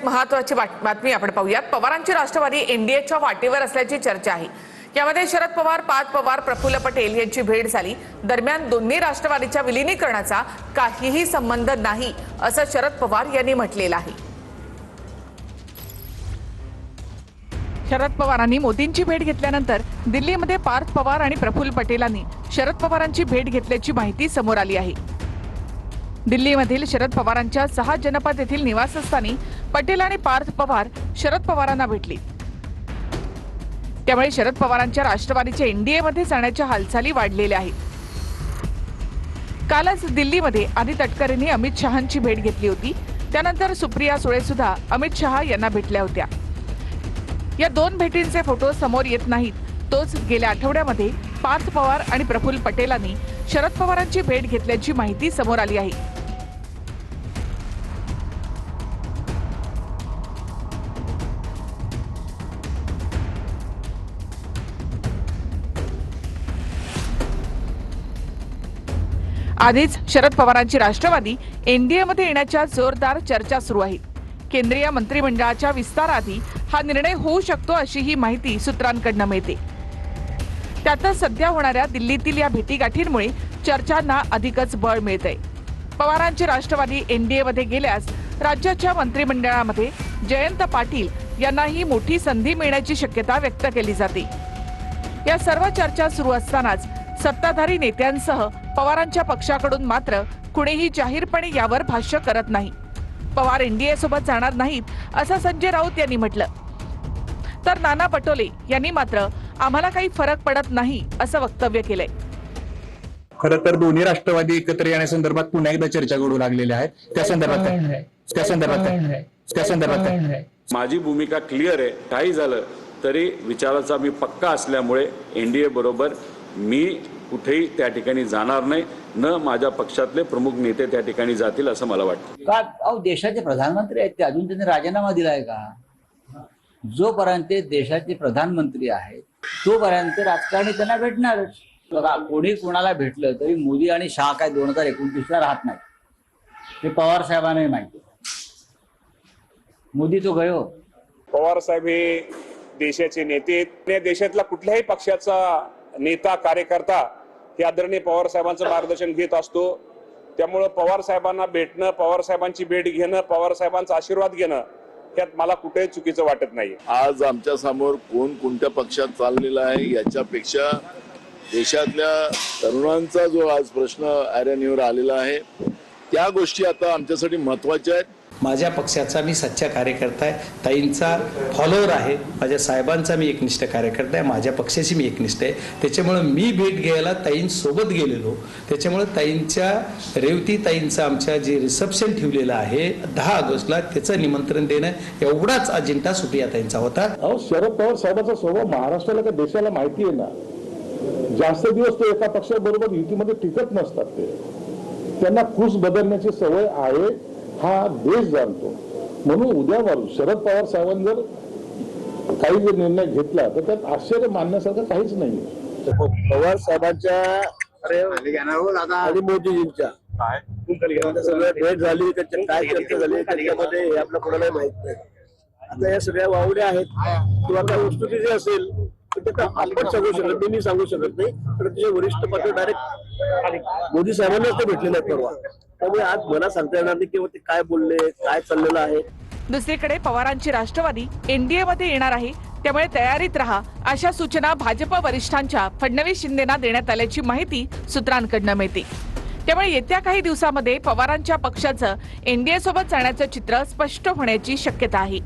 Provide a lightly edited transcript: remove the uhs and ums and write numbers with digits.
महत्त्वाची बातमी आपण पाहूयात। पवारांची राष्ट्रवादी एनडीएच्या वाटेवर असल्याची चर्चा आहे। यामध्ये शरद पवार, पार्थ पवार, प्रफुल्ल पटेल यांची भेट झाली। दरम्यान दोन्ही राष्ट्रवादीच्या विलीनीकरणाचा काहीही संबंध नाही असं शरद पवार यांनी म्हटलेलं आहे। शरद पवारांनी मोदींची भेट घेतल्यानंतर दिल्लीमध्ये पार्थ पवार आणि प्रफुल्ल पटेलांनी शरद पवारांची भेट घेतल्याची माहिती समोर आली आहे। दिल्लीमधील शरद पवारांच्या 6 जनपद येथील निवासस्थानी पटेल आणि पार्थ पवार शरद पवारांना भेटली। त्यामुळे शरद पवारांच्या राष्ट्रवादीच्या एनडीएमध्ये जाण्याच्या हालचाली वाढलेल्या आहेत। कालच दिल्लीमध्ये आदी तटकरेंनी अमित शहांची भेट घेतली होती। त्यानंतर सुप्रिया सुळे सुद्धा अमित शहा यांना भेटल्या होत्या। या दोन भेटींचे फोटो समोर येत नाहीत। तोच गेल्या आठवड्यामध्ये पार्थ पवार आणि प्रफुल्ल पटेलांनी शरद पवारांची भेट घेतल्याची माहिती समोर आली आहे। आधीच शरद पवारांची राष्ट्रवादी एनडीएमध्ये येण्याच्या जोरदार चर्चा सुरू आहेत। केंद्रीय मंत्रिमंडळाच्या विस्ताराआधी हा निर्णय होऊ शकतो अशी ही माहिती सूत्रांकडून मिळते। त्यातच सध्या होणाऱ्या दिल्लीतील या भेटीगाठींमुळे चर्चांना अधिकच बळ मिळतंय। पवारांची राष्ट्रवादी एनडीएमध्ये गेल्यास राज्याच्या मंत्रिमंडळामध्ये जयंत पाटील यांनाही मोठी संधी मिळण्याची शक्यता व्यक्त केली जाते। या सर्व चर्चा सुरू असतानाच सत्ताधारी नेत्यांसह पवारांच्या पक्षाकडून मात्र कुणीही जाहीरपणे यावर भाष्य करत नाही। पवार एनडीए सोबत जाणार नाहीत असं संजय राऊत यांनी म्हटलं, तर नाना पटोले यांनी मात्र आम्हाला काही फरक पडत नाही असं वक्तव्य केलंय। खरं तर दोन्ही राष्ट्रवादी एकत्र येण्यासंदर्भात पुन्हा एकदा चर्चा घडू लागलेल्या आहेत। त्या संदर्भात माझी भूमिका क्लिअर आहे। काही झालं तरी विचाराचा मी पक्का असल्यामुळे एनडीए बरोबर मी कुठेही त्या ठिकाणी जाणार नाही, न माझ्या पक्षातले प्रमुख नेते त्या ठिकाणी जातील असं मला वाटतं। का अहो देशाचे प्रधानमंत्री आहेत ते, अजून त्यांनी राजीनामा दिलाय का? जोपर्यंत देशाचे प्रधानमंत्री आहेत तोपर्यंत राजकारणी त्यांना भेटणारच। बघा, कोणी कोणाला भेटलं तरी मोदी आणि शहा काय 2029 राहत नाही, हे पवार साहेबांनाही माहिती। मोदी तो गयो। पवार साहेब हे देशाचे नेते, देशातला कुठल्याही पक्षाचा नेता कार्यकर्ता हे आदरणीय पवार साहेबांचं मार्गदर्शन घेत असतो। त्यामुळे पवार साहेबांना भेटणं, पवार साहेबांची भेट घेणं, पवार साहेबांचा आशीर्वाद घेणं यात मला कुठेही चुकीचं वाटत नाही। आज आमच्या समोर कोण कोणत्या पक्षात चाललेला आहे याच्यापेक्षा देशातल्या तरुणांचा जो आज प्रश्न ऐरणीवर आलेला आहे त्या गोष्टी आता आमच्यासाठी महत्त्वाच्या आहेत। माझ्या पक्षाचा मी सच्चा कार्यकर्ता आहे, ताईंचा फॉलोअर आहे, माझ्या साहेबांचा मी एकनिष्ठ कार्यकर्ता आहे, माझ्या पक्षाची मी एकनिष्ठ आहे। त्याच्यामुळे मी भेट घ्यायला ताईंसोबत गेलेलो। त्याच्यामुळे ताईंच्या रेवती ताईंचा आमच्या जे रिसेप्शन ठेवलेलं आहे 10 ऑगस्टला त्याचं निमंत्रण देणं एवढाच अजेंडा सुप्रिया ताईंचा होता। अहो शरद पवार साहेबांचा स्वभाव महाराष्ट्राला का देशाला माहिती आहे ना। जास्त दिवस ते एका पक्षाबरोबर युतीमध्ये टिकत नसतात। त्यांना खुश बदलण्याची सवय आहे, हा देश जाणतो। म्हणून उद्या शरद पवार साहेबांनी जर काही जर निर्णय घेतला तर त्यात आश्चर्य मानण्यासारखं काहीच नाही। पवार साहेबांच्या आणि मोदीजींच्या सगळ्या भेट झाली, त्याच्या काय चर्चा झाली त्याच्यामध्ये हे आपल्या कोणालाही माहित नाही। आता या सगळ्या वावड्या आहेत किंवा काय वस्तुस्थिती असेल तर ते आपण सांगू शकत नाही, मी सांगू शकत नाही, तर तिचे वरिष्ठ पातळी डायरेक्ट मोदी साहेबांनाच ते भेटलेले आहेत परवा। त्यामुळे आज मला सांगता येणार नाही की ते काय बोलले, काय चाललेलं आहे। दुसरीकडे पवारांची राष्ट्रवादी एनडीएमध्ये येणार आहे, त्यामुळे तयारीत राहा अशा सूचना भाजप वरिष्ठांच्या फडणवीस शिंदेना देण्यात आल्याची माहिती सूत्रांकडून मिळते। त्यामुळे येत्या काही दिवसांमध्ये पवारांच्या पक्षाचं एनडीए सोबत जाण्याचं चित्र स्पष्ट होण्याची शक्यता आहे।